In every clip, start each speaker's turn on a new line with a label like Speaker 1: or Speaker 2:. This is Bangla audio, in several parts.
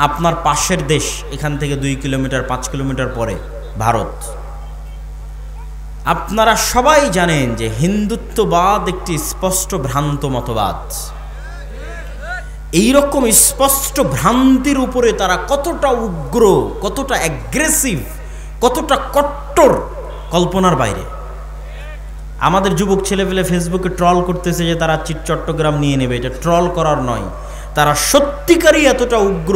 Speaker 1: আপনার পাশের দেশ, এখান থেকে 2 কিলোমিটার 5 কিলোমিটার পরে ভারত। আপনারা সবাই জানেন যে হিন্দুত্ববাদ একটি স্পষ্ট ভ্রান্ত মতবাদ। এইরকম স্পষ্ট ভ্রান্তির উপরে তারা কতটা উগ্র, কতটা অ্যাগ্রেসিভ, কতটা কট্টর, কল্পনার বাইরে। আমাদের যুবক ছেলেপেলে ফেসবুকে ট্রল করতেছে যে তারা চট্টগ্রাম নিয়ে নেবে। এটা ট্রল করার নয়, তারা সত্যিকারই এতটা উগ্র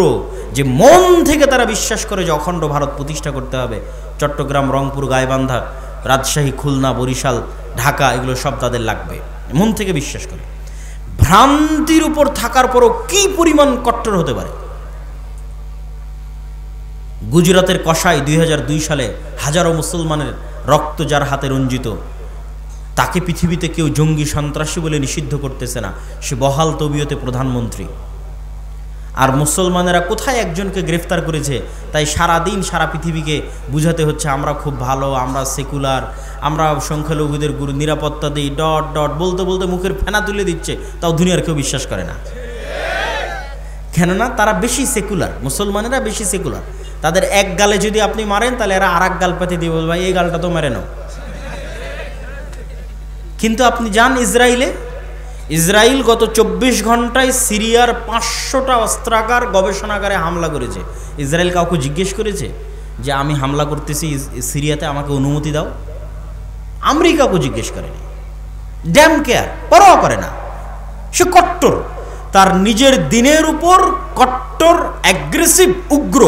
Speaker 1: যে মন থেকে তারা বিশ্বাস করে যে অখণ্ড ভারত প্রতিষ্ঠা করতে হবে। চট্টগ্রাম, রংপুর, গাইবান্ধা, রাজশাহী, খুলনা, বরিশাল, ঢাকা এগুলো সব তাদের লাগবে, মন থেকে বিশ্বাস করে। ভ্রান্তির উপর থাকার পরও কি পরিমাণ কট্টর হতে পারে। গুজরাতের কসাই 2002 সালে হাজারো মুসলমানের রক্ত যার হাতে রঞ্জিত, তাকে পৃথিবীতে কেউ জঙ্গি সন্ত্রাসী বলে নিষিদ্ধ করতেছে না, সে বহাল তবিয়তে প্রধানমন্ত্রী। আর মুসলমানেরা কোথায় একজনকে গ্রেফতার করেছে, তাই সারাদিন সারা পৃথিবীকে বুঝাতে হচ্ছে আমরা খুব ভালো, আমরা সেকুলার, আমরা সংখ্যালঘুদের গুরু নিরাপত্তা দিই, ডট ডট বলতে বলতে মুখের ফেনা তুলে দিচ্ছে, তাও দুনিয়ার কেউ বিশ্বাস করে না। কেননা তারা বেশি সেকুলার, মুসলমানেরা বেশি সেকুলার। তাদের এক গালে যদি আপনি মারেন তাহলে এরা আর এক গাল পাতি দিয়ে বলবে এই গালটা তো মেরে নাও। কিন্তু আপনি যান ইসরায়েলে, ইসরায়েল গত 24 ঘন্টায় সিরিয়ার 500টা অস্ত্রাগার, গবেষণাগারে হামলা করেছে। ইসরায়েল কাউকে জিজ্ঞেস করেছে যে আমি হামলা করতেছি সিরিয়াতে, আমাকে অনুমতি দাও? আমেরিকাকে জিজ্ঞেস করেনি। ড্যাম কেয়ার, পরোয়া করে না। সে কট্টর, তার নিজের দিনের উপর কট্টর, অ্যাগ্রেসিভ, উগ্র।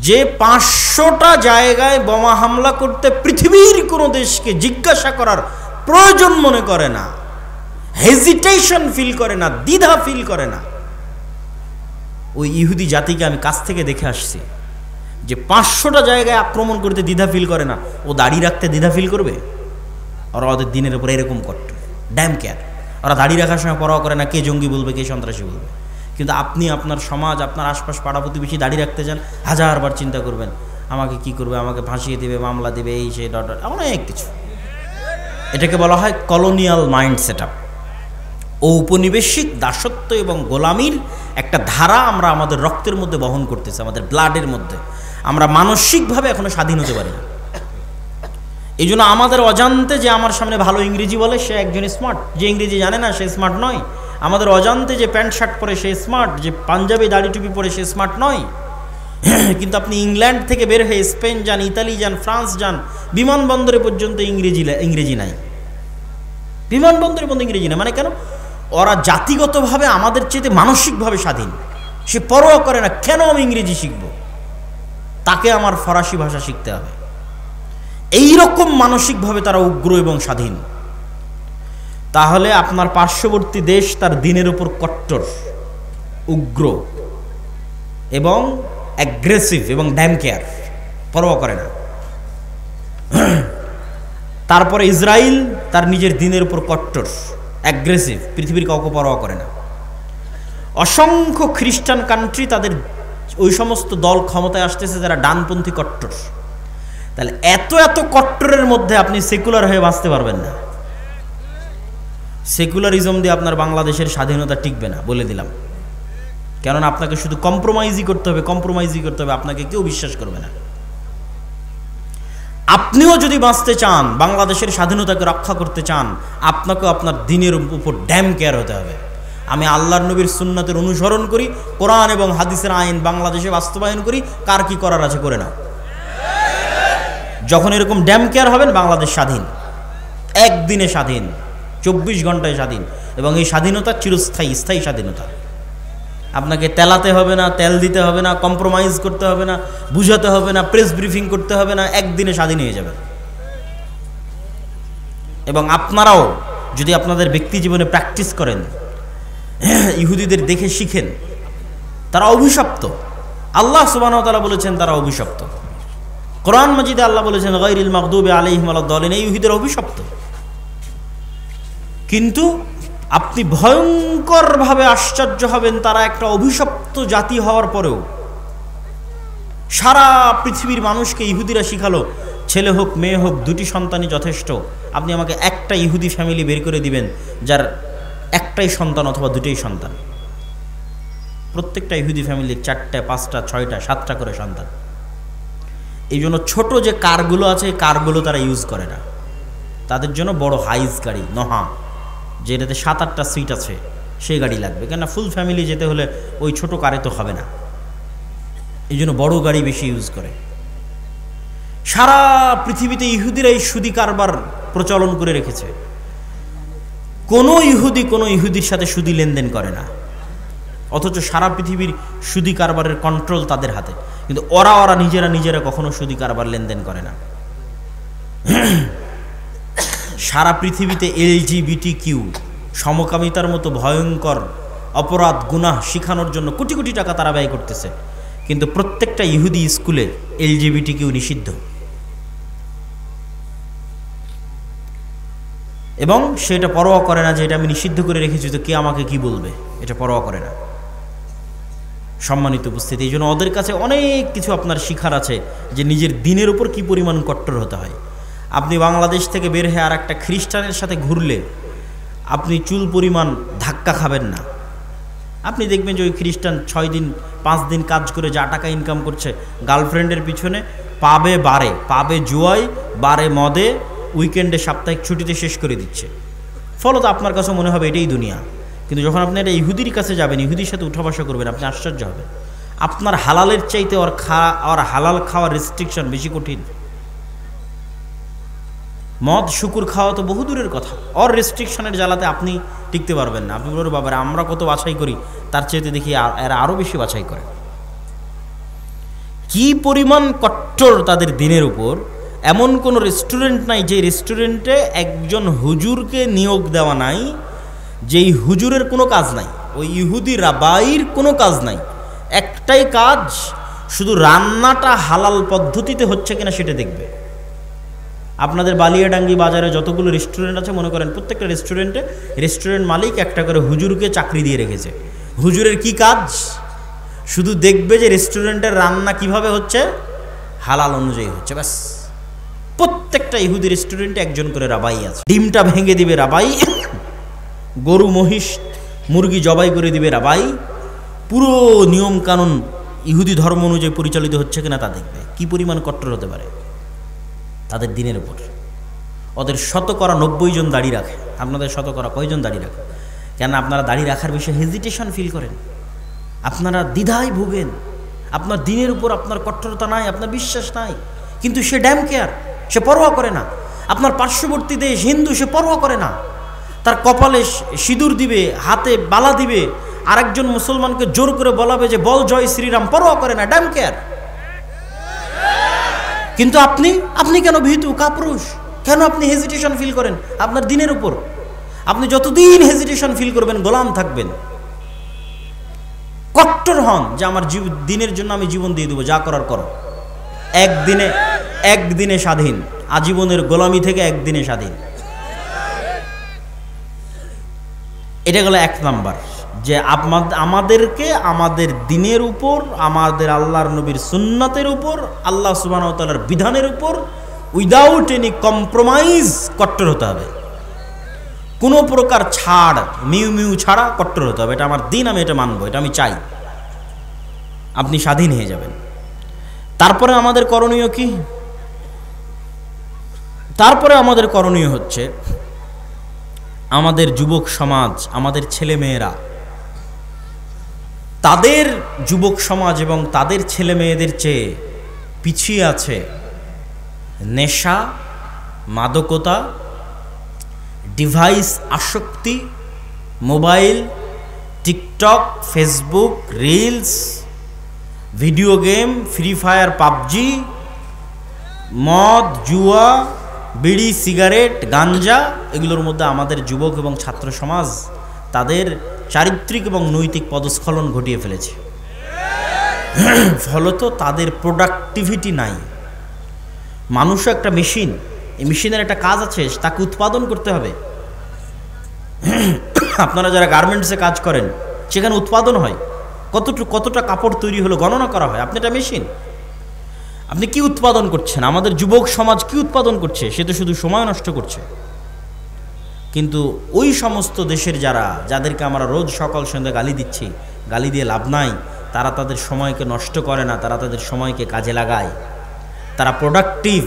Speaker 1: যে 500টা জায়গায় বোমা হামলা করতে পৃথিবীর কোনো দেশকে জিজ্ঞাসা করার প্রয়োজন মনে করে না, হেজিটেশন ফিল করে না, দ্বিধা ফিল করে না। ওই ইহুদি জাতিকে আমি কাছ থেকে দেখে আসছি যে 500টা জায়গায় আক্রমণ করতে দ্বিধা ফিল করে না, ও দাড়ি রাখতে দ্বিধা ফিল করবে? ওরা ওদের দিনের উপর এরকম কট্টর, ড্যাম কেয়ার। ওরা দাড়ি রাখার সময় পরোয়া করে না কে জঙ্গি বলবে, কে সন্ত্রাসী বলবে। কিন্তু আপনি আপনার সমাজ, আপনার আশপাশ, পাড়া প্রতিবেশী দাড়ি রাখতে যান, হাজারবার চিন্তা করবেন আমাকে কি করবে, আমাকে ফাঁসিয়ে দেবে, মামলা দেবে, এই সেই ডট ডট, অনেক কিছু। এটাকে বলা হয় কলোনিয়াল মাইন্ড সেট আপ। ঔপনিবেশিক দাসত্ব এবং গোলামির একটা ধারা আমরা আমাদের রক্তের মধ্যে বহন করতেছি, আমাদের ব্লাডের মধ্যে। আমরা মানসিকভাবে এখনো স্বাধীন হতে পারি না। এই জন্য আমাদের অজান্তে যে আমার সামনে ভালো ইংরেজি বলে সে একজন স্মার্ট, যে ইংরেজি জানে না সে স্মার্ট নয়। আমাদের অজান্তে যে প্যান্ট শার্ট পরে সে স্মার্ট, যে পাঞ্জাবি দাড়ি টুপি পরে সে স্মার্ট নয়। কিন্তু আপনি ইংল্যান্ড থেকে বের হয়ে স্পেন যান, ইতালি যান, ফ্রান্স যান, বিমানবন্দরে পর্যন্ত ইংরেজি নাই। বিমানবন্দরে পর্যন্ত ইংরেজি না। মানে কেন? ওরা জাতিগতভাবে আমাদের চেয়ে মানসিকভাবে স্বাধীন। সে পরোয়া করে না কেন আমি ইংরেজি শিখব, তাকে আমার ফরাসি ভাষা শিখতে হবে। এইরকম মানসিকভাবে তারা উগ্র এবং স্বাধীন। তাহলে আপনার পার্শ্ববর্তী দেশ তার দিনের উপর কট্টর, উগ্র এবং অ্যাগ্রেসিভ এবং ড্যাম কেয়ার, পরোয়া করে না। তারপরে ইসরায়েল তার নিজের দিনের উপর কট্টর, অ্যাগ্রেসিভ, পৃথিবীর কাউকে পরোয়া করে না। অসংখ্য খ্রিস্টান কান্ট্রি, তাদের ওই সমস্ত দল ক্ষমতায় আসতেছে যারা ডানপন্থী কট্টর। তাহলে এত এত কট্টরের মধ্যে আপনি সেকুলার হয়ে বাঁচতে পারবেন না। সেকুলারিজম দিয়ে আপনার বাংলাদেশের স্বাধীনতা টিকবে না, বলে দিলাম। কেননা আপনাকে শুধু কম্প্রোমাইজই করতে হবে, কম্প্রোমাইজই করতে হবে, আপনাকে কেউ বিশ্বাস করবে না। আপনিও যদি বাঁচতে চান, বাংলাদেশের স্বাধীনতাকে রক্ষা করতে চান, আপনাকেও আপনার দিনের উপর ড্যাম কেয়ার হতে হবে। আমি আল্লাহর নবীর সুন্নাতের অনুসরণ করি, কোরআন এবং হাদিসের আইন বাংলাদেশে বাস্তবায়ন করি, কার কি করার আছে করে নাও। যখন এরকম ড্যাম কেয়ার হবেন, বাংলাদেশ স্বাধীন, একদিনে স্বাধীন, 24 ঘন্টায় স্বাধীন। এবং এই স্বাধীনতা চিরস্থায়ী, স্থায়ী স্বাধীনতা। আপনাকে তেলাতে হবে না, তেল দিতে হবে না, কম্প্রোমাইজ করতে হবে না, বুঝাতে হবে না, প্রেস ব্রিফিং করতে হবে না, একদিনে স্বাধীন হয়ে যাবেন। এবং আপনারাও যদি আপনাদের ব্যক্তি জীবনে প্র্যাকটিস করেন, ইহুদিদের দেখে শিখেন, তারা অভিশপ্ত। আল্লাহ সুবহানাহু ওয়া তাআলা বলেছেন তারা অভিশপ্ত। কোরআন মাজিদে আল্লাহ বলেছেন গায়রিল মাগদুবি আলাইহিম ওয়ালাদ-দালিন, এই ইহুদিরা অভিশপ্ত। কিন্তু আপনি ভয়ঙ্করভাবে আশ্চর্য হবেন, তারা একটা অভিশপ্ত জাতি হওয়ার পরেও সারা পৃথিবীর মানুষকে ইহুদিরা শিখালো ছেলে হোক মেয়ে হোক দুটি সন্তানই যথেষ্ট। আপনি আমাকে একটা ইহুদি ফ্যামিলি বের করে দিবেন যার একটাই সন্তান অথবা দুটোই সন্তান। প্রত্যেকটা ইহুদি ফ্যামিলির 4টা 5টা 6টা 7টা করে সন্তান। এই জন্য ছোট যে কারগুলো আছে এই কারগুলো তারা ইউজ করে না, তাদের জন্য বড় হাইস গাড়ি নহা, যেটাতে 7-8টা সিট আছে সেই গাড়ি লাগবে, কেননা ফুল ফ্যামিলি যেতে হলে ওই ছোট কারে তো হবে না, এই জন্য বড় গাড়ি বেশি ইউজ করে। সারা পৃথিবীতে ইহুদিরা এই সুদি কারবার প্রচলন করে রেখেছে। কোনো ইহুদির সাথে সুদি লেনদেন করে না, অথচ সারা পৃথিবীর সুদি কারবারের কন্ট্রোল তাদের হাতে, কিন্তু ওরা নিজেরা কখনো সুদি কারবার লেনদেন করে না। সারা পৃথিবীতে LGBTQ সমকামিতার মতো ভয়ঙ্কর অপরাধ গুনাহ শিখানোর জন্য কোটি কোটি টাকা তারা ব্যয় করতেছে, কিন্তু প্রত্যেকটা ইহুদি স্কুলে LGBTQ নিষিদ্ধ, এবং সেটা পরোয়া করে না যে এটা আমি নিষিদ্ধ করে রেখেছি তো কে আমাকে কি বলবে, এটা পরোয়া করে না। সম্মানিত উপস্থিতি, এই জন্য ওদের কাছে অনেক কিছু আপনার শিখার আছে যে নিজের দিনের উপর কি পরিমাণ কট্টর হতে হয়। আপনি বাংলাদেশ থেকে বের হয়ে আর একটা খ্রিস্টানের সাথে ঘুরলে আপনি চুল পরিমাণ ধাক্কা খাবেন না। আপনি দেখবেন যে ওই খ্রিস্টান 6 দিন 5 দিন কাজ করে যা টাকা ইনকাম করছে গার্লফ্রেন্ডের পিছনে, পাবে জুয়ায়, বারে মদে, উইকেন্ডে সাপ্তাহিক ছুটিতে শেষ করে দিচ্ছে। ফলত আপনার কাছে মনে হবে এটাই দুনিয়া, কিন্তু যখন আপনি একটা ইহুদির কাছে যাবেন, ইহুদির সাথে উঠা বসা করবেন, আপনি আশ্চর্য হবেন। আপনার হালালের চাইতে ওর হালাল খাওয়ার রেস্ট্রিকশন বেশি কঠিন। মদ শুকুর খাওয়া তো বহু দূরের কথা, ওর রেস্ট্রিকশনের জ্বালাতে আপনি টিকতে পারবেন না। আপনি বলবেন বাবারে আমরা কত বাছাই করি, তার চাইতে দেখি এরা আরও বেশি বাছাই করে। কি পরিমাণ কট্টর তাদের দিনের উপর। এমন কোনো রেস্টুরেন্ট নাই যে রেস্টুরেন্টে একজন হুজুরকে নিয়োগ দেওয়া নাই, যেই হুজুরের কোনো কাজ নাই, ওই ইহুদি রাবাইর কোনো কাজ নাই। একটাই কাজ, শুধু রান্নাটা হালাল পদ্ধতিতে হচ্ছে কিনা সেটা দেখবে। আপনাদের বালিয়াডাঙ্গি বাজারে যতগুলো রেস্টুরেন্ট আছে, মনে করেন প্রত্যেকটা রেস্টুরেন্ট মালিক একটা করে হুজুরকে চাকরি দিয়ে রেখেছে। হুজুরের কি কাজ? শুধু দেখবে যে রেস্টুরেন্টের রান্না কিভাবে হচ্ছে, হালাল অনুযায়ী হচ্ছে, ব্যাস। প্রত্যেকটা ইহুদি রেস্টুরেন্টে একজন করে রাবাই আছে। ডিমটা ভেঙে দিবে রাবাই, গরু মহিষ মুরগি জবাই করে দিবে রাবাই। পুরো নিয়ম কানুন ইহুদি ধর্ম অনুযায়ী পরিচালিত হচ্ছে কিনা তা দেখবে। কি পরিমাণ কট্টর হতে পারে তাদের দিনের উপর। ওদের 90 জন দাড়ি রাখে, আপনাদের কয়জন দাড়ি রাখে? কেন আপনারা দাড়ি রাখার বিষয়ে হেজিটেশন ফিল করেন, আপনারা দ্বিধায় ভোগেন, আপনার দিনের উপর আপনার কট্টরতা নাই, আপনার বিশ্বাস নাই, কিন্তু সে ড্যাম কেয়ার, সে পরোয়া করে না। আপনার পার্শ্ববর্তী দেশ হিন্দু, সে পরোয়া করে না, তার কপালে সিঁদুর দিবে, হাতে বালা দিবে, আরেকজন মুসলমানকে জোর করে বলাবে যে বল জয় শ্রীরাম, পরোয়া করে না, ড্যাম কেয়ার। কিন্তু আপনি কেন ভীতু কাপুরুষ? কেন আপনি হেজিটেশন ফিল করেন আপনার দিনের উপর? আপনি যতদিন হেজিটেশন ফিল করবেন গোলাম থাকবেন। কট্টর হন যে আমার দিনের জন্য আমি জীবন দিয়ে দেবো, যা করার করো। একদিনে স্বাধীন, আজীবনের গোলামি থেকে একদিনে স্বাধীন। এটা গেল 1 নাম্বার, যে আমাদেরকে আমাদের দিনের উপর, আমাদের আল্লাহর নবীর সুন্নাতের উপর, আল্লাহ সুবহানাহু ওয়া তাআলার বিধানের উপর উইদাউট এনি কম্প্রোমাইজ কট্টর হতে হবে। কোনো প্রকার ছাড়, মিউ ছাড়া কট্টর হতে হবে। এটা আমার দিন, আমি এটা মানবো, এটা আমি চাই। আপনি স্বাধীন হয়ে যাবেন। তারপরে আমাদের করণীয় কি? তারপরে আমাদের করণীয় হচ্ছে আমাদের যুবক সমাজ, আমাদের ছেলে মেয়েরা, তাদের যুবক সমাজ এবং তাদের ছেলে মেয়েদের চেয়ে পিছিয়ে আছে নেশা, মাদকতা, ডিভাইস আসক্তি, mobile, TikTok, Facebook, reels, video game, free fire, PUBG, মদ, জুয়া, বিড়ি, সিগারেট, গাঞ্জা। এগুলোর মধ্যে আমাদের যুবক এবং ছাত্র সমাজ তাদের চারিত্রিক এবং নৈতিক পদস্খলন ঘটিয়ে ফেলেছে। ফলত তাদের প্রোডাক্টিভিটি নাই। মানুষও একটা মেশিন, এই মেশিনের একটা কাজ আছে, তাকে উৎপাদন করতে হবে। আপনারা যারা গার্মেন্টসে কাজ করেন, সেখানে উৎপাদন হয়, কতটা কাপড় তৈরি হলো গণনা করা হয়। আপনি একটা মেশিন, আপনি কি উৎপাদন করছেন? আমাদের যুবক সমাজ কি উৎপাদন করছে? সে তো শুধু সময় নষ্ট করছে। কিন্তু ওই সমস্ত দেশের যাদেরকে আমরা রোজ সকাল সন্ধ্যা গালি দিচ্ছি, গালি দিয়ে লাভ নাই। তারা তাদের সময়কে নষ্ট করে না, তারা তাদের সময়কে কাজে লাগায়, তারা প্রোডাক্টিভ।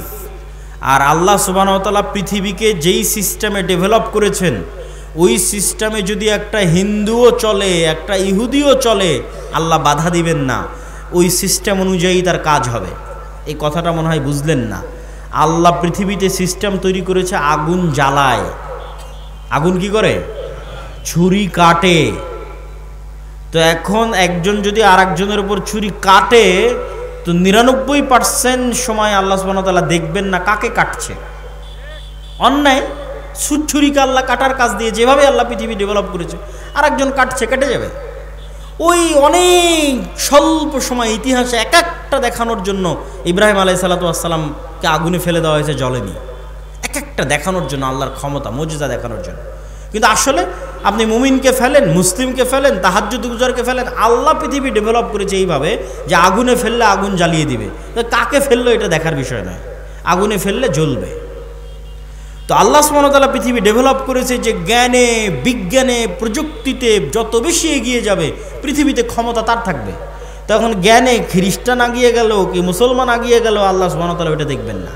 Speaker 1: আর আল্লাহ সুবহানাহু ওয়া তাআলা পৃথিবীকে যেই সিস্টেমে ডেভেলপ করেছেন, ওই সিস্টেমে যদি একটা হিন্দুও চলে, একটা ইহুদিও চলে, আল্লাহ বাধা দিবেন না, ওই সিস্টেম অনুযায়ী তার কাজ হবে। এই কথাটা মনে হয় বুঝলেন না। আল্লাহ পৃথিবীতে সিস্টেম তৈরি করেছে, আগুন জ্বালায়। আগুন কি করে? ছুরি কাটে। তো এখন একজন যদি আর একজনের উপর ছুরি কাটে, তো 99% সময় আল্লাহ সুবহানাহু ওয়া তাআলা দেখবেন না কাকে কাটছে। অন্যায় ছুরিকে আল্লাহ কাটার কাজ দিয়ে, যেভাবে আল্লাহ পৃথিবী ডেভেলপ করেছে, আর একজন কাটছে, কেটে যাবে। ওই অনেক স্বল্প সময় ইতিহাসে এক একটা দেখানোর জন্য ইব্রাহিম আলাইহিস সালাতু ওয়াস সালামকে আগুনে ফেলে দেওয়া হয়েছে, জ্বলেনি। এক একটা দেখানোর জন্য, আল্লাহর ক্ষমতা, মুজিজা দেখানোর জন্য। কিন্তু আসলে আপনি মুমিনকে ফেলেন, মুসলিমকে ফেলেন, তাহাজ্জুদ গুজারকে ফেলেন, আল্লাহ পৃথিবী ডেভেলপ করেছে এইভাবে যে আগুনে ফেললে আগুন জ্বালিয়ে দিবে। কাকে ফেললো এটা দেখার বিষয় নয়, আগুনে ফেললে জ্বলবে। তো আল্লাহ সুবহানাহু ওয়া তাআলা পৃথিবী ডেভেলপ করেছে যে জ্ঞানে, বিজ্ঞানে, প্রযুক্তিতে যত বেশি এগিয়ে যাবে, পৃথিবীতে ক্ষমতা তার থাকবে। তখন জ্ঞানে খ্রিস্টান আগিয়ে গেল কি মুসলমান আগিয়ে গেল, আল্লাহ সুবহানাহু ওয়া তাআলা এটা দেখবেন না।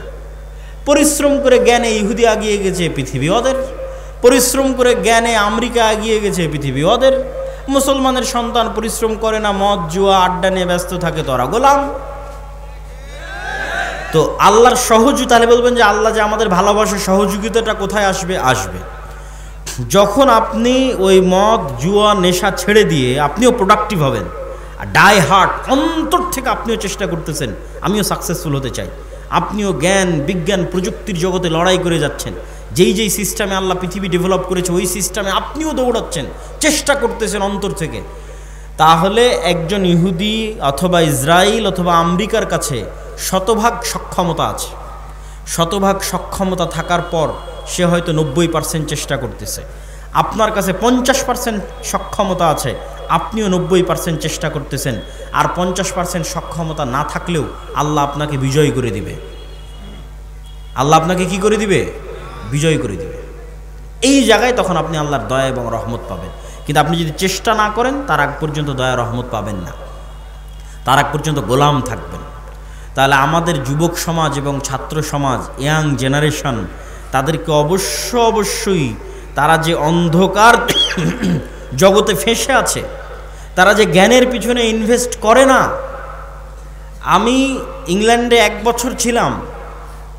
Speaker 1: পরিশ্রম করে জ্ঞানে ইহুদি আগিয়ে গেছে, পৃথিবী ওদের। পরিশ্রম করে জ্ঞানে আমেরিকা এগিয়ে গেছে, পৃথিবী ওদের। মুসলমানের সন্তান পরিশ্রম করে না, মদ জুয়া আড্ডা নিয়ে ব্যস্ত থাকে, তোরা গোলাম। তো আল্লাহর সহযোগিতা, তাহলে বলবেন যে আল্লাহ যে আমাদের ভালোবাসা, সহযোগিতাটা কোথায় আসবে? আসবে যখন আপনি ওই মদ জুয়া নেশা ছেড়ে দিয়ে আপনিও প্রোডাক্টিভ হবেন, আর ডাই হার্ট অন্তর থেকে আপনিও চেষ্টা করতেছেন আমিও সাকসেসফুল হতে চাই, আপনিও জ্ঞান বিজ্ঞান প্রযুক্তির জগতে লড়াই করে যাচ্ছেন, যেই যেই সিস্টেমে আল্লাহ পৃথিবী ডেভেলপ করেছে ওই সিস্টেমে আপনিও দৌড়াচ্ছেন, চেষ্টা করতেছেন অন্তর থেকে, তাহলে একজন ইহুদি অথবা ইসরায়েল অথবা আমেরিকার কাছে শতভাগ সক্ষমতা আছে। শতভাগ সক্ষমতা থাকার পর সে হয়তো 90% চেষ্টা করতেছে। আপনার কাছে 50% সক্ষমতা আছে, আপনিও 90% চেষ্টা করতেছেন। আর 50% সক্ষমতা না থাকলেও আল্লাহ আপনাকে বিজয় করে দিবে। আল্লাহ আপনাকে কি করে দিবে? বিজয় করে দিবে। এই জায়গায় তখন আপনি আল্লাহর দয়া এবং রহমত পাবেন। কিন্তু আপনি যদি চেষ্টা না করেন, তার আগ পর্যন্ত দয়া রহমত পাবেন না, তার আগ পর্যন্ত গোলাম থাকবেন। তাহলে আমাদের যুবক সমাজ এবং ছাত্র সমাজ, ইয়াং জেনারেশন, তাদেরকে অবশ্যই তারা যে অন্ধকার জগতে ফেঁসে আছে, তারা যে জ্ঞানের পিছনে ইনভেস্ট করে না। আমি ইংল্যান্ডে 1 বছর ছিলাম,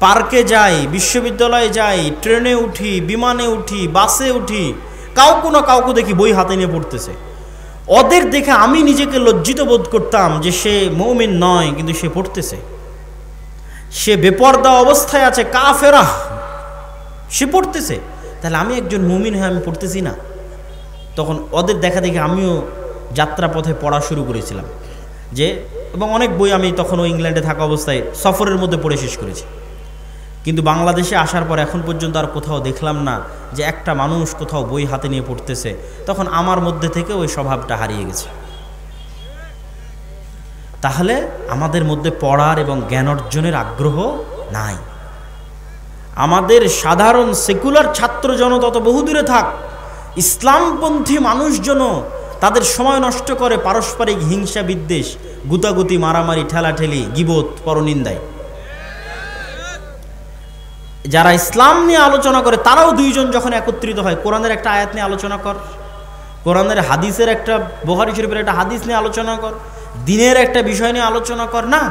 Speaker 1: পার্কে যাই, বিশ্ববিদ্যালয়ে যাই, ট্রেনে উঠি, বিমানে উঠি, বাসে উঠি, কাউকে না কাউকে দেখি বই হাতে নিয়ে পড়তেছে। ওদের দেখে আমি নিজেকে লজ্জিত বোধ করতাম যে সে মুমিন নয়, কিন্তু সে পড়তেছে, সে বেপরদা অবস্থায় আছে, কাফেরা, সে পড়তেছে। তাহলে আমি একজন মুমিন হয়ে আমি পড়তেছি না? তখন ওদের দেখা দেখে আমিও যাত্রাপথে পড়া শুরু করেছিলাম যে, এবং অনেক বই আমি তখনও ইংল্যান্ডে থাকা অবস্থায় সফরের মধ্যে পড়ে শেষ করেছি। কিন্তু বাংলাদেশে আসার পর এখন পর্যন্ত আর কোথাও দেখলাম না যে একটা মানুষ কোথাও বই হাতে নিয়ে পড়তেছে। তখন আমার মধ্যে থেকে ওই স্বভাবটা হারিয়ে গেছে। তাহলে আমাদের মধ্যে পড়ার এবং জ্ঞান অর্জনের আগ্রহ নাই। আমাদের সাধারণ সেকুলার ছাত্র জনতা তো বহুদূরে থাক, ইসলামপন্থী মানুষজন তাদের সময় নষ্ট করে পারস্পরিক হিংসা বিদ্বেষ, গুতাগুতি, মারামারি, ঠেলাঠেলি, গীবত, পরনিন্দায়। যারা ইসলাম নিয়ে আলোচনা করে তারাও দুইজন যখন একত্রিত হয়, কোরআনের একটা আয়াত নিয়ে আলোচনা কর, কোরআনের হাদিসের একটা, বুখারী শরীফের একটা হাদিস নিয়ে আলোচনা কর, দিনের একটা বিষয় নিয়ে আলোচনা কর না।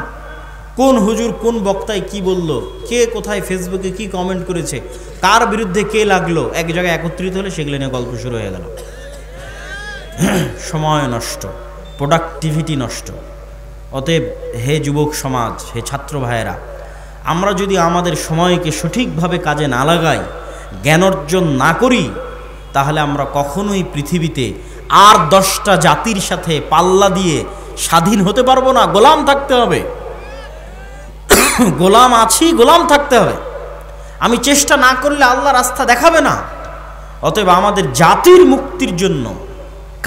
Speaker 1: কোন হুজুর কোন বক্তায় কি বলল, কে কোথায় ফেসবুকে কি কমেন্ট করেছে, কার বিরুদ্ধে কে লাগলো, এক জায়গায় একত্রিত হলে সেগুলো নিয়ে গল্প শুরু হয়ে গেল। সময় নষ্ট, প্রোডাক্টিভিটি নষ্ট। অতএব হে যুবক সমাজ, হে ছাত্র ভাইয়েরা, আমরা যদি আমাদের সময়কে সঠিকভাবে কাজে না লাগাই, জ্ঞান অর্জন না করি, তাহলে আমরা কখনোই পৃথিবীতে আর 10টা জাতির সাথে পাল্লা দিয়ে স্বাধীন হতে পারবো না। গোলাম থাকতে হবে, গোলাম আছি, গোলাম থাকতে হবে। আমি চেষ্টা না করলে আল্লাহ রাস্তা দেখাবে না। অতএব আমাদের জাতির মুক্তির জন্য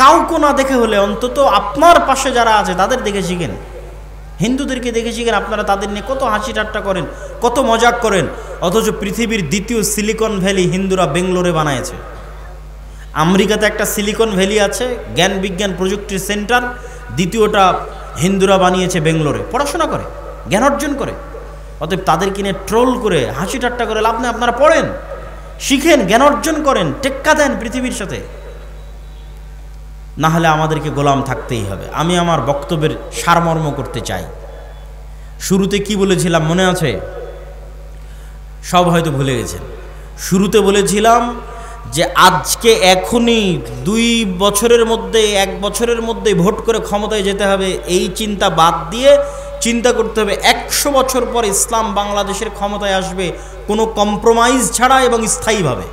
Speaker 1: কাউকে না দেখে হলে অন্তত আপনার পাশে যারা আছে তাদের দেখে শিখেন। হিন্দুদেরকে দেখে শিখেন, আপনারা তাদের নিয়ে কত হাসি ঠাট্টা করেন, কত মজাক করেন, অথচ পৃথিবীর দ্বিতীয় সিলিকন ভ্যালি হিন্দুরা বেঙ্গলোরে বানায়েছে। আমেরিকাতে একটা সিলিকন ভ্যালি আছে, জ্ঞান বিজ্ঞান প্রযুক্তির সেন্টার। দ্বিতীয়টা হিন্দুরা বানিয়েছে বেঙ্গলোরে, পড়াশোনা করে, জ্ঞান অর্জন করে। অতএব তাদের কিনে ট্রোল করে হাসি ঠাট্টা করে লাভ নেই। আপনারা পড়েন, শিখেন, জ্ঞান অর্জন করেন, টেক্কা দেন পৃথিবীর সাথে, না হলে আমাদেরকে গোলাম থাকতেই হবে। আমি আমার বক্তব্যের সারমর্ম করতে চাই। শুরুতে কি বলেছিলাম মনে আছে? সব হয়তো ভুলে গেছেন। শুরুতে বলেছিলাম যে আজকে এখনই 2 বছরের মধ্যে 1 বছরের মধ্যে ভোট করে ক্ষমতায় যেতে হবে, এই চিন্তা বাদ দিয়ে চিন্তা করতে হবে 100 বছর পর ইসলাম বাংলাদেশের ক্ষমতায় আসবে কোনো কম্প্রোমাইজ ছাড়া এবং স্থায়ীভাবে।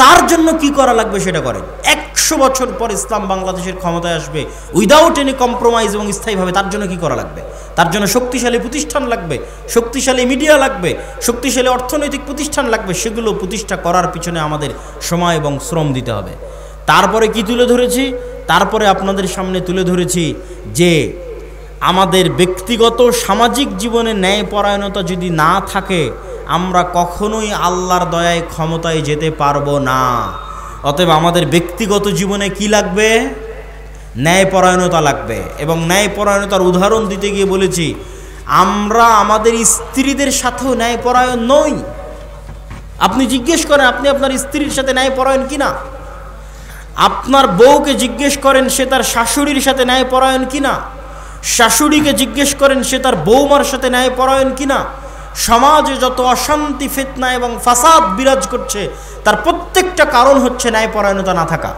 Speaker 1: তার জন্য কি করা লাগবে সেটা করেন। 100 বছর পর ইসলাম বাংলাদেশের ক্ষমতায় আসবে উইদাউট এনি কম্প্রোমাইজ এবং স্থায়ীভাবে। তার জন্য কি করা লাগবে? তার জন্য শক্তিশালী প্রতিষ্ঠান লাগবে, শক্তিশালী মিডিয়া লাগবে, শক্তিশালী অর্থনৈতিক প্রতিষ্ঠান লাগবে। সেগুলো প্রতিষ্ঠা করার পিছনে আমাদের সময় এবং শ্রম দিতে হবে। তারপরে কি তুলে ধরেছি? তারপরে আপনাদের সামনে তুলে ধরেছি যে আমাদের ব্যক্তিগত সামাজিক জীবনে ন্যায়পরায়ণতা যদি না থাকে, আমরা কখনোই আল্লাহর দয়ায় ক্ষমতায় যেতে পারবো না। অতএব আমাদের ব্যক্তিগত জীবনে কি লাগবে? ন্যায়পরায়ণতা লাগবে। এবং ন্যায়পরায়ণতার উদাহরণ দিতে গিয়ে বলেছি, আমরা আমাদের স্ত্রীদের সাথেও ন্যায়পরায়ণ নই। আপনি জিজ্ঞেস করেন আপনি আপনার স্ত্রীর সাথে ন্যায়পরায়ণ কিনা। আপনার বউকে জিজ্ঞেস করেন সে তার শাশুড়ির সাথে ন্যায়পরায়ণ কিনা। শাশুড়িকে জিজ্ঞেস করেন সে তার বৌমার সাথে ন্যায়পরায়ণ কিনা। সমাজে যত অশান্তি, ফিতনা এবং ফাসাদ বিরাজ করছে তার প্রত্যেকটা কারণ হচ্ছে ন্যায়পরায়ণতা না থাকা।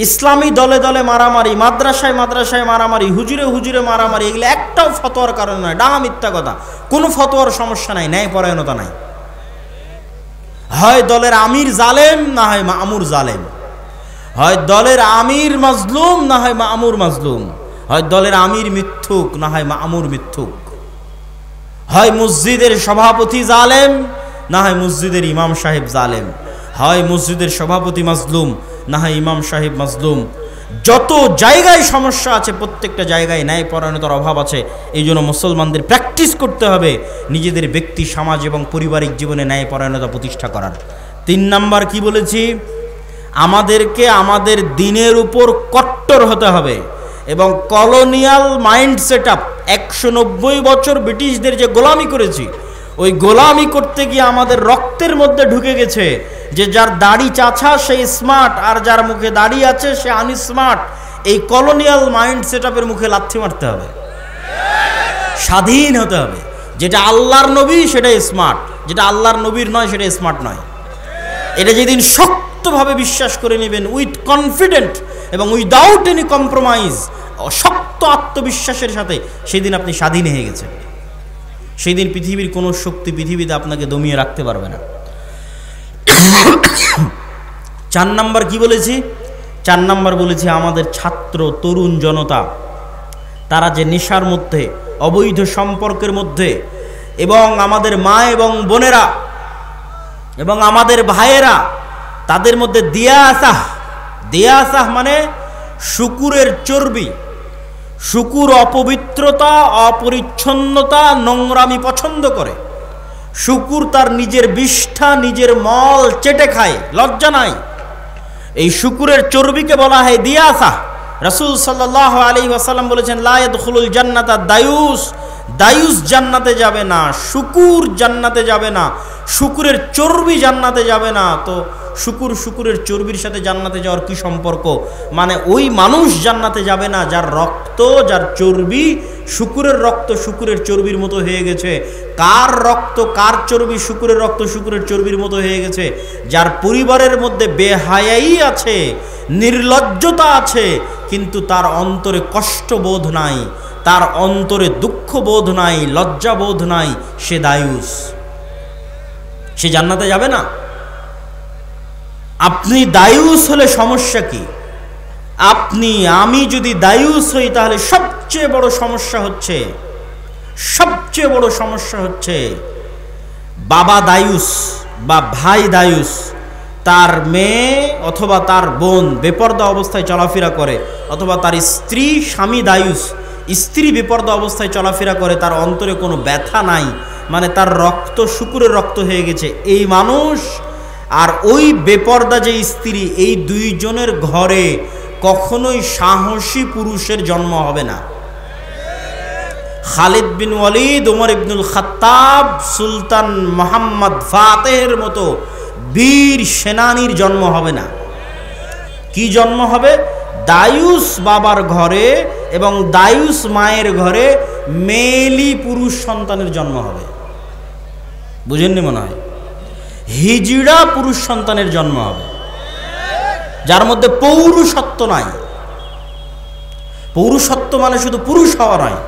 Speaker 1: ইসলামী দলে দলে মারামারি, মাদ্রাসায় মাদ্রাসায় মারামারি, হুজুরে হুজুরে মারামারি, এগুলো একটাও ফতোয়ার কারণ নয়, ডাহা মিথ্যা কথা। কোনো ফতোয়ার সমস্যা নাই, ন্যায়পরায়ণতা নাই। হয় দলের আমির জালেম, না হয় মামুর জালেম। হয় দলের আমির মাজলুম, না হয় মামুর মাজলুম। হয় দলের আমির মিথ্যুক, না হয় মামুর মিথ্যুক। হয় মসজিদের সভাপতি জালেম, না হয় মসজিদের ইমাম সাহেব জালেম। হয় মসজিদের সভাপতি মাজলুম, না হয় ইমাম সাহেব মাজলুম। যত জায়গায় সমস্যা আছে প্রত্যেকটা জায়গায় ন্যায়পরায়ণতার অভাব আছে। এই জন্য মুসলমানদের প্র্যাকটিস করতে হবে নিজেদের ব্যক্তি, সমাজ এবং পারিবারিক জীবনে ন্যায়পরায়ণতা প্রতিষ্ঠা করার। 3 নাম্বার কি বলেছি? আমাদেরকে আমাদের দিনের উপর কট্টর হতে হবে এবং কলোনিয়াল মাইন্ড সেট আপ, 190 বছর ব্রিটিশদের যে গোলামি করেছি, ওই গোলামি করতে গিয়ে আমাদের রক্তের মধ্যে ঢুকে গেছে যে যার দাড়ি চাছা সে স্মার্ট, আর যার মুখে দাড়ি আছে সে আনস্মার্ট। এই কলোনিয়াল মাইন্ড সেট আপের মুখে লাথি মারতে হবে, স্বাধীন হতে হবে। যেটা আল্লাহর নবী সেটা স্মার্ট, যেটা আল্লাহর নবীর নয় সেটা স্মার্ট নয়। এটা যেদিন শক্তভাবে বিশ্বাস করে নেবেন উইথ কনফিডেন্ট এবং উইদাউট এনি কম্প্রোমাইজ, শক্ত আত্মবিশ্বাসের সাথে, সেদিন আপনি স্বাধীন হয়ে গেছেন। সেই দিন পৃথিবীর কোনো শক্তি পৃথিবীতে আপনাকে দমিয়ে রাখতে পারবে না। 4 নাম্বার কি বলেছি? 4 নাম্বার বলেছি আমাদের ছাত্র তরুণ জনতা, তারা যে নেশার মধ্যে, অবৈধ সম্পর্কের মধ্যে, এবং আমাদের মা এবং বোনেরা এবং আমাদের ভাইয়েরা, তাদের মধ্যে দিয়াসাহ মানে শুকুরের চর্বি। শুকুর অপবিত্রতা, অপরিচ্ছন্নতা, নোংরামি পছন্দ করে। শুকুর তার নিজের বিষ্ঠা, নিজের মল চেটে খায়, লজ্জা নাই। এই শুকুরের চর্বিকে বলা হয় দিয়াসাহ। রাসূল সাল্লাল্লাহু আলাইহি ওয়াসাল্লাম বলেছেন, লা ইয়াদখুলুল জান্নাতা দায়ুস, দায়ুস জান্নাতে যাবে না, শুকুর জান্নাতে যাবে না, শুকুরের চর্বি জান্নাতে যাবে না। তো শুকুরের চর্বির সাথে জান্নাতে যাওয়ার কি সম্পর্ক? মানে ওই মানুষ জান্নাতে যাবে না যার রক্ত, যার চর্বি শুকুরের রক্ত শুকুরের চর্বির মতো হয়ে গেছে। কার রক্ত, কার চর্বি শুকুরের রক্ত শুকুরের চর্বির মতো হয়ে গেছে? যার পরিবারের মধ্যে বেহায়াই আছে, নির্লজ্জতা আছে, কিন্তু তার অন্তরে কষ্টবোধ নাই, তার অন্তরে দুঃখবোধ নাই, লজ্জাবোধ নাই, সে দায়ুস, সে জান্নাতে যাবে না। আপনি দায়ুস হলে সমস্যা কি? আমি যদি দায়ুস হই তাহলে সবচেয়ে বড় সমস্যা হচ্ছে বাবা দায়ুস বা ভাই দায়ুস, তার মেয়ে অথবা তার বোন বেপরদা অবস্থায় চলাফেরা করে, অথবা তার স্বামী দায়ুস, স্ত্রী বেপরদা অবস্থায় চলাফেরা করে, তার অন্তরে কোনো ব্যথা নাই, মানে তার রক্ত শুকুরের রক্ত হয়ে গেছে। এই মানুষ আর ওই বেপর্দা যে স্ত্রী, এই দুইজনের ঘরে কখনোই সাহসী পুরুষের জন্ম হবে না। খালিদ বিন ওয়ালিদ, ওমর ইবনুল খাত্তাব, সুলতান মোহাম্মদ ফাতেহের মতো বীর সেনানীর জন্ম হবে না। কি জন্ম হবে? দায়ুস বাবার ঘরে এবং দায়ুস মায়ের ঘরে মেলি পুরুষ সন্তানের জন্ম হবে। বুঝেননি মনে হয়? হিজড়া পুরুষ সন্তানের জন্ম হবে, যার মধ্যে পৌরুষত্ব নাই। পৌরুষত্ব মানে শুধু পুরুষ হওয়া নয়,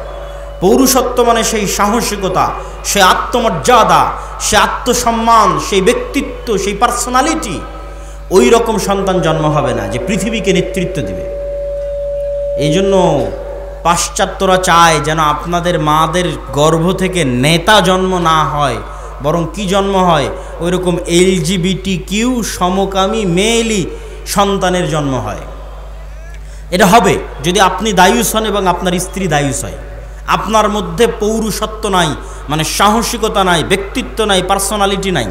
Speaker 1: পৌরুষত্ব মানে সেই সাহসিকতা, সেই আত্মমর্যাদা, সে আত্মসম্মান, সেই ব্যক্তিত্ব, সেই পার্সোনালিটি। ওই রকম সন্তান জন্ম হবে না যে পৃথিবীকে নেতৃত্ব দিবে। এই জন্য পাশ্চাত্যরা চায় যেন আপনাদের মাদের গর্ভ থেকে নেতা জন্ম না হয়, বরং কি জন্ম হয়? ওই রকম LGBTQ সমকামী মেয়েলি সন্তানের জন্ম হয়। এটা হবে যদি আপনি দায়ুস হন এবং আপনার স্ত্রী দায়ুস হয়। আপনার মধ্যে পৌরুষত্ব নাই, মানে সাহসিকতা নাই, ব্যক্তিত্ব নাই, পার্সোনালিটি নাই।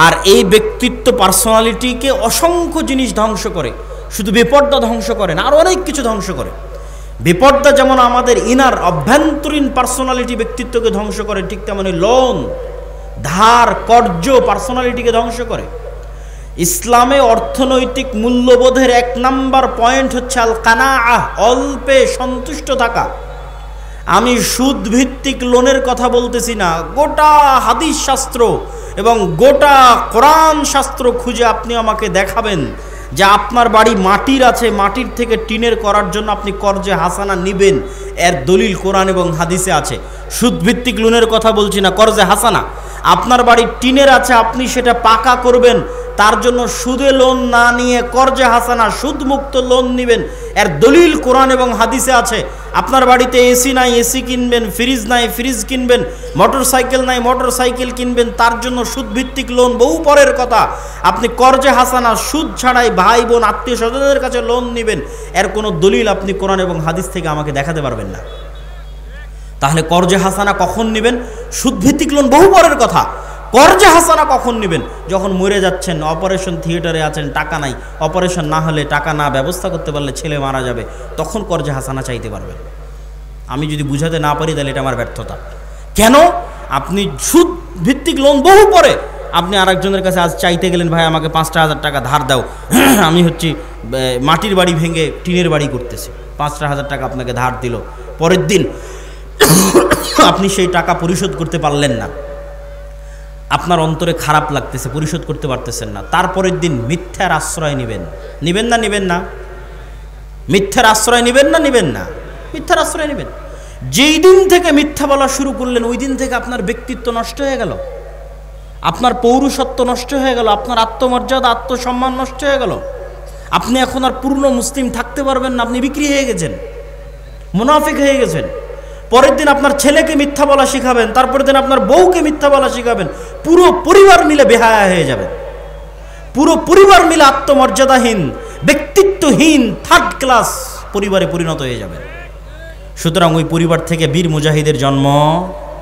Speaker 1: আর এই ব্যক্তিত্ব পার্সোনালিটিকে অসংখ্য জিনিস ধ্বংস করে, শুধু বেপর্দা ধ্বংস করে না, আর অনেক কিছু ধ্বংস করে। বেপর্দা যেমন আমাদের ইনার অভ্যন্তরীণ পার্সোনালিটি ব্যক্তিত্বকে ধ্বংস করে, ঠিক তেমনি লোন, ধার, কর্জ পার্সোনালিটিকে ধ্বংস করে। ইসলামে অর্থনৈতিক মূল্যবোধের 1 নাম্বার পয়েন্ট হচ্ছে আল কানাআহ, অল্পে সন্তুষ্ট থাকা। আমি সুদ ভিত্তিক লোনের কথা বলতেছি না, গোটা হাদিস শাস্ত্র এবং গোটা কোরআন শাস্ত্র খুঁজে আপনি আমাকে দেখাবেন যে আপনার বাড়ি মাটির আছে, মাটির থেকে টিনের করার জন্য আপনি কর্জে হাসানা নিবেন, এর দলিল কোরআন এবং হাদিসে আছে। সুদ ভিত্তিক লোনের কথা বলছি না, কর্জে হাসানা। আপনার বাড়ি টিনের আছে, আপনি সেটা পাকা করবেন, তার জন্য সুদে লোন না নিয়ে কর্জে হাসানা সুদমুক্ত লোন নেবেন, এর দলিল কোরআন এবং হাদিসে আছে। আপনার বাড়িতে এসি নাই, এসি কিনবেন, ফ্রিজ নাই, ফ্রিজ কিনবেন, মোটর সাইকেল নাই, মোটর সাইকেল কিনবেন, তার জন্য সুদভিত্তিক লোন বহু পরের কথা। আপনি কর্জে হাসানা সুদ ছাড়াই ভাই বোন আত্মীয় স্বজনদের কাছে লোন নেবেন, এর কোনো দলিল আপনি কোরআন এবং হাদিস থেকে আমাকে দেখাতে পারবেন না। তাহলে কর্জে হাসানা কখন নেবেন? সুদভিত্তিক লোন বহু পরের কথা। কর্জে হাসানা কখন নেবেন? যখন মরে যাচ্ছেন, অপারেশন থিয়েটারে আছেন, টাকা নাই, অপারেশন না হলে, টাকা না ব্যবস্থা করতে পারলে ছেলে মারা যাবে, তখন কর্জে হাসানা চাইতে পারবেন। আমি যদি বুঝাতে না পারি তাহলে এটা আমার ব্যর্থতা। কেন? আপনি সুদ ভিত্তিক লোন বহু পরে আপনি আরেকজনের কাছে আজ চাইতে গেলেন, ভাই আমাকে 5,000 টাকা ধার দাও, আমি হচ্ছি মাটির বাড়ি ভেঙে টিনের বাড়ি করতেছি, 5,000 টাকা আপনাকে ধার দিল, পরের দিন আপনি সেই টাকা পরিশোধ করতে পারলেন না, আপনার অন্তরে খারাপ লাগতেছে, পরিশোধ করতে পারতেছেন না। তারপরের দিন মিথ্যার আশ্রয় নেবেন, নেবেন না? নেবেন না? মিথ্যার আশ্রয় নেবেন না? নেবেন না? মিথ্যার আশ্রয় নেবেন। যেই দিন থেকে মিথ্যা বলা শুরু করলেন, ওই দিন থেকে আপনার ব্যক্তিত্ব নষ্ট হয়ে গেল, আপনার পৌরুষত্ব নষ্ট হয়ে গেল, আপনার আত্মমর্যাদা, আত্মসম্মান নষ্ট হয়ে গেল। আপনি এখন আর পূর্ণ মুসলিম থাকতে পারবেন না, আপনি বিক্রি হয়ে গেছেন, মুনাফিক হয়ে গেছেন। পরের দিন আপনার ছেলেকে মিথ্যা বলা শিখাবেন, তারপরের দিন আপনার বউকে মিথ্যা বলা শিখাবেন, পুরো পরিবার মিলে বেহায়া হয়ে যাবেন, পুরো পরিবার মিলে আত্মমর্যাদাহীন, ব্যক্তিত্বহীন, থার্ড ক্লাস পরিবারে পরিণত হয়ে যাবেন। সুতরাং ওই পরিবার থেকে বীর মুজাহিদের জন্ম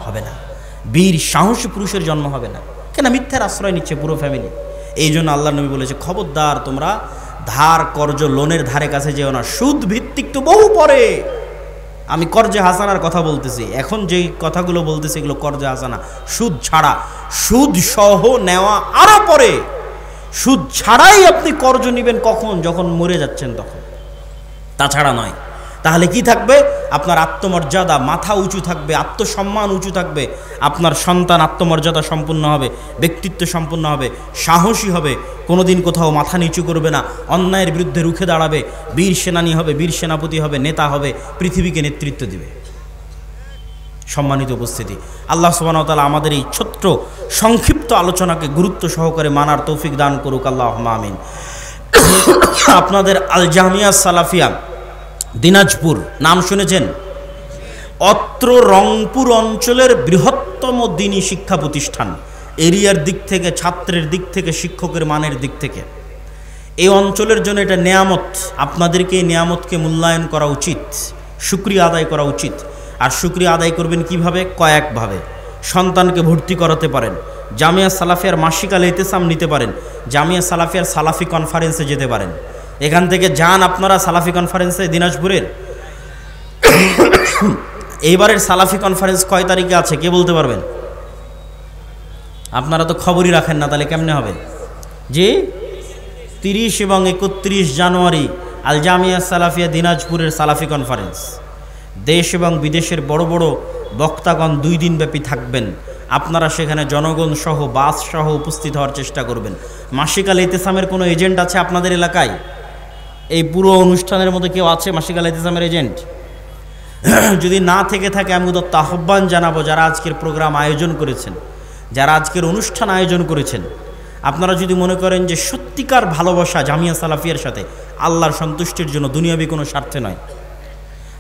Speaker 1: হবে না, বীর সাহসী পুরুষের জন্ম হবে না। কেন? মিথ্যার আশ্রয় নিচ্ছে পুরো ফ্যামিলি। এই জন্য আল্লাহ নবী বলেছে, খবরদার তোমরা ধার, কর্জ, লোনের ধারে কাছে যেও না। সুদ ভিত্তিক তো বহু পরে, আমি কর্জে হাসানার কথা বলতেছি, এখন যেই কথাগুলো বলতেছি এগুলো কর্জে হাসানা, সুদ ছাড়া। সুদ সহ নেওয়া আরো পরে। সুদ ছাড়াই আপনি কর্জ নেবেন কখন? যখন মরে যাচ্ছেন তখন, তাছাড়া নয়। তাহলে কি থাকবে? আপনার আত্মমর্যাদা, মাথা উঁচু থাকবে, আত্মসম্মান উঁচু থাকবে, আপনার সন্তান আত্মমর্যাদা সম্পূর্ণ হবে, ব্যক্তিত্ব সম্পূর্ণ হবে, সাহসী হবে, কোনোদিন কোথাও মাথা নিচু করবে না, অন্যায়ের বিরুদ্ধে রুখে দাঁড়াবে, বীর সেনানী হবে, বীর সেনাপতি হবে, নেতা হবে, পৃথিবীকে নেতৃত্ব দিবে। সম্মানিত উপস্থিতি, আল্লাহ সুবহানাহু ওয়া তাআলা আমাদের এই ছোট্ট সংক্ষিপ্ত আলোচনাকে গুরুত্ব সহকারে মানার তৌফিক দান করুক, আল্লাহুম্মা আমিন। আপনাদের আল জামিয়া সালাফিয়া দিনাজপুর নাম শুনেছেন? অত্র রংপুর অঞ্চলের বৃহত্তম দ্বীনী শিক্ষা প্রতিষ্ঠান, এরিয়ার দিক থেকে, ছাত্রের দিক থেকে, শিক্ষকের মানের দিক থেকে। এই অঞ্চলের জন্য এটা নেয়ামত। আপনাদেরকে এই নেয়ামতকে মূল্যায়ন করা উচিত, শুকরিয়া আদায় করা উচিত। আর শুকরিয়া আদায় করবেন কিভাবে? কয়েকভাবে। সন্তানকে ভর্তি করাতে পারেন, জামিয়া সালাফিয়ার মাসিক আল ইতিসাম নিতে পারেন, জামিয়া সালাফিয়ার সালাফি কনফারেন্সে যেতে পারেন। এখান থেকে যান আপনারা সালাফি কনফারেন্সে দিনাজপুরের। এইবারের সালাফি কনফারেন্স কয় তারিখে আছে কে বলতে পারবেন? আপনারা তো খবরই রাখেন না, তাহলে কেমনে হবে? যে 30 এবং 31 জানুয়ারি আল জামিয়া সালাফিয়া দিনাজপুরের সালাফি কনফারেন্স। দেশ এবং বিদেশের বড় বড় বক্তাগণ 2 দিন ব্যাপী থাকবেন। আপনারা সেখানে জনগণ সহ বাস সহ উপস্থিত হওয়ার চেষ্টা করবেন। মাসিক আল ইতিসামের কোনো এজেন্ট আছে আপনাদের এলাকায়? এই পুরো অনুষ্ঠানের মধ্যে কেউ আছে মাসিক আল ইতিসামের এজেন্ট? যদি না থেকে থাকে আমি উদাত্ত আহ্বান জানাবো, যারা আজকের প্রোগ্রাম আয়োজন করেছেন, যারা আজকের অনুষ্ঠান আয়োজন করেছেন, আপনারা যদি মনে করেন যে সত্যিকার ভালোবাসা জামিয়া সালাফিয়ার সাথে আল্লাহর সন্তুষ্টির জন্য, দুনিয়াবি কোনো স্বার্থে নয়,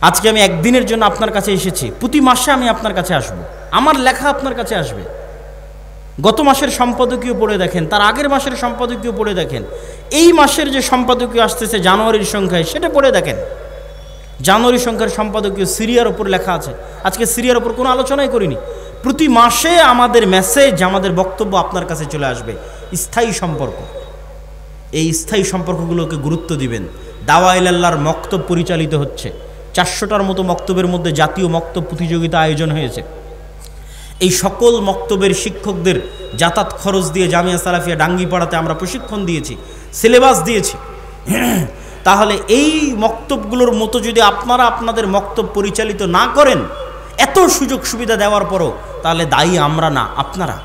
Speaker 1: আজকে আমি একদিনের জন্য আপনার কাছে এসেছি, প্রতি মাসে আমি আপনার কাছে আসব, আমার লেখা আপনার কাছে আসবে। গত মাসের সম্পাদকীয় পড়ে দেখেন, তার আগের মাসের সম্পাদকীয় পড়ে দেখেন, এই মাসের যে সম্পাদকীয় আসতেছে জানুয়ারির সংখ্যায় সেটা পড়ে দেখেন। জানুয়ারি সংখ্যার সম্পাদকীয় সিরিয়ার ওপর লেখা আছে। আজকে সিরিয়ার ওপর কোনো আলোচনাই করিনি। প্রতি মাসে আমাদের মেসেজ, আমাদের বক্তব্য আপনার কাছে চলে আসবে। স্থায়ী সম্পর্ক, এই স্থায়ী সম্পর্কগুলোকে গুরুত্ব দিবেন। দাওয়া ইলাল্লাহর মক্তব পরিচালিত হচ্ছে। 400টার মতো মক্তবের মধ্যে জাতীয় মক্তব প্রতিযোগিতা আয়োজন হয়েছে। এই সকল মক্তবের শিক্ষকদের যাতায়াত খরচ দিয়ে জামিয়া সালাফিয়া ডাঙ্গিপাড়াতে আমরা প্রশিক্ষণ দিয়েছি, সিলেবাস দিয়েছি। তাহলে এই মক্তবগুলোর মতো যদি আপনারা আপনাদের মক্তব পরিচালিত না করেন, এত সুযোগ সুবিধা দেওয়ার পরও, তাহলে দায়ী আমরা না, আপনারা।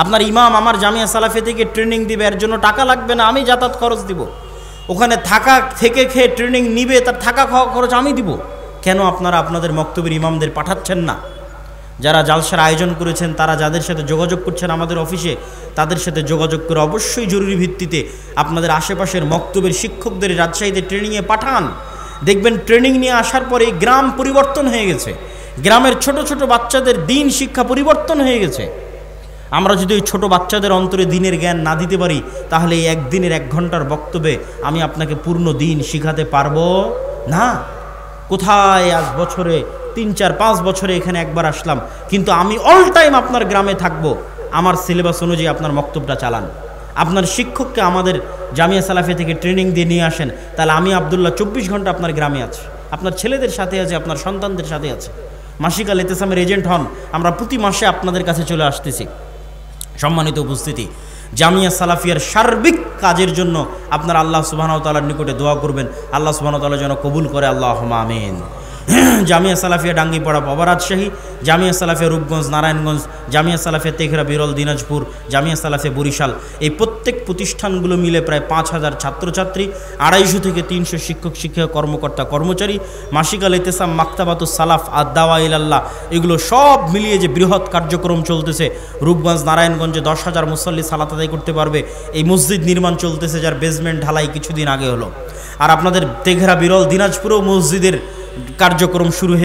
Speaker 1: আপনার ইমাম আমার জামিয়া সালাফিয়া থেকে ট্রেনিং দিবে, এর জন্য টাকা লাগবে না, আমি যাতায়াত খরচ দিব। ওখানে থাকা থেকে খেয়ে ট্রেনিং নিবে, তার থাকা খাওয়া খরচ আমি দিব। কেন আপনারা আপনাদের মক্তবের ইমামদের পাঠাচ্ছেন না? যারা জালসার আয়োজন করেছেন, তারা যাদের সাথে যোগাযোগ করছেন আমাদের অফিসে, তাদের সাথে যোগাযোগ করে অবশ্যই জরুরি ভিত্তিতে আপনাদের আশেপাশের মক্তবের শিক্ষকদের রাজশাহীতে ট্রেনিংয়ে পাঠান। দেখবেন ট্রেনিং নিয়ে আসার পরে গ্রাম পরিবর্তন হয়ে গেছে, গ্রামের ছোট ছোট বাচ্চাদের দিন শিক্ষা পরিবর্তন হয়ে গেছে। আমরা যদি ওই ছোটো বাচ্চাদের অন্তরে দিনের জ্ঞান না দিতে পারি, তাহলে এই একদিনের 1 ঘন্টার বক্তব্যে আমি আপনাকে পূর্ণ দিন শিখাতে পারবো না। কোথায় আজ বছরে 3, 4, 5 বছরে এখানে একবার আসলাম, কিন্তু আমি অল টাইম আপনার গ্রামে থাকবো। আমার সিলেবাস অনুযায়ী আপনার বক্তব্যটা চালান। আপনার শিক্ষককে আমাদের জামিয়া সালাফিয়া থেকে ট্রেনিং দিয়ে নিয়ে আসেন, তাহলে আমি আব্দুল্লাহ 24 ঘন্টা আপনার গ্রামে আছি, আপনার ছেলেদের সাথে আছে, আপনার সন্তানদের সাথে আছে। মাসিক আল ইতিসামের এজেন্ট হন, আমরা প্রতি মাসে আপনাদের কাছে চলে আসতেছি। সম্মানিত উপস্থিতি, জামিয়া সালাফিয়ার সার্বিক কাজের জন্য আপনারা আল্লাহ সুবহানাহু ওয়া তাআলার নিকটে দোয়া করবেন, আল্লাহ সুবহানাহু ওয়া তাআলা যেন কবুল করে, আল্লাহুম্মা আমিন। জামিয়া সালাফিয়া ডাঙ্গিপাড়া বাবা রাজশাহী, জামিয়া সালাফিয়া রূপগঞ্জ নারায়ণগঞ্জ, জামিয়া সালাফিয়া তেঘরা বিরল দিনাজপুর, জামিয়া সালাফিয়া বরিশাল, এই প্রত্যেক প্রতিষ্ঠানগুলো মিলে প্রায় 5000 ছাত্রছাত্রী, 250 থেকে 300 শিক্ষক শিক্ষিকা কর্মকর্তা কর্মচারী। মাসিক আল ইতিসাম, মাকতাবাতুস সালাফ, আদ-দাওয়া ইলাল্লাহ, এগুলো সব মিলিয়ে যে বৃহৎ কার্যক্রম চলতেছে। রূপগঞ্জ নারায়ণগঞ্জে 10,000 মুসল্লি সালাত আদায় করতে পারবে। এই মসজিদ নির্মাণ চলতেছে, যার বেসমেন্ট ঢালাই কিছুদিন আগে হলো। আর আপনাদের তেঘরা বিরল দিনাজপুরেও মসজিদের কার্যক্রম শুরু